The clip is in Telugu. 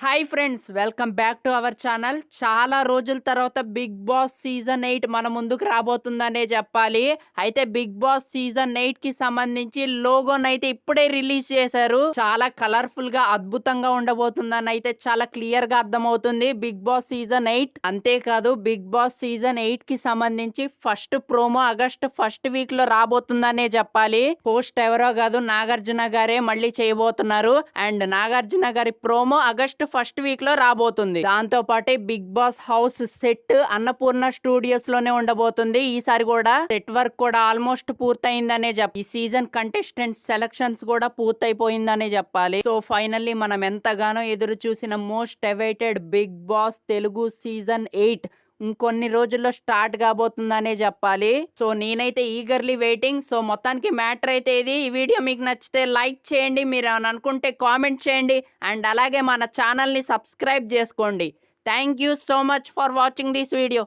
Hi friends, welcome back to our channel. చాలా రోజుల తర్వాత బిగ్ బాస్ సీజన్ 8 మన ముందుకు రాబోతుందనే చెప్పాలి. అయితే బిగ్ బాస్ సీజన్ 8 కి సంబంధించి లోగోనైతే ఇప్పుడే రిలీజ్ చేశారు. చాలా కలర్ఫుల్ గా అద్భుతంగా ఉండబోతుందని అయితే చాలా క్లియర్ గా అర్థమవుతుంది బిగ్ బాస్ సీజన్ 8. అంతేకాదు బిగ్ బాస్ సీజన్ 8 కి సంబంధించి first promo August first week లో రాబోతుందనే చెప్పాలి. పోస్ట్ ఎవరో కాదు, నాగార్జున గారే మళ్ళీ చేయబోతున్నారు. అండ్ నాగార్జున గారి ప్రోమో ఆగస్ట్ ఫస్ట్ వీక్ లో రాబోతుంది. దాంతో పాటే Bigg Boss house set Annapurna studios లోనే ఉండబోతుంది. ఈసారి కూడా సెట్ వర్క్ కూడా ఆల్మోస్ట్ పూర్తయిందనే చెప్పాలి. ఈ సీజన్ కంటెస్టెంట్ సెలక్షన్స్ కూడా పూర్తయిపోయిందనే చెప్పాలి. సో ఫైనల్లీ మనం ఎంతగానో ఎదురు చూసిన most awaited Bigg Boss Telugu season 8 ఇంకొన్ని రోజుల్లో స్టార్ట్ కాబోతుందనే చెప్పాలి. సో నేనైతే ఈగర్లీ వెయిటింగ్. సో మొత్తానికి మ్యాటర్ అయితే ఇది. ఈ వీడియో మీకు నచ్చితే లైక్ చేయండి, మీరు ఏమైనా అనుకుంటే కామెంట్ చేయండి, అండ్ అలాగే మన ఛానల్ని సబ్స్క్రైబ్ చేసుకోండి. Thank you so much for watching this video.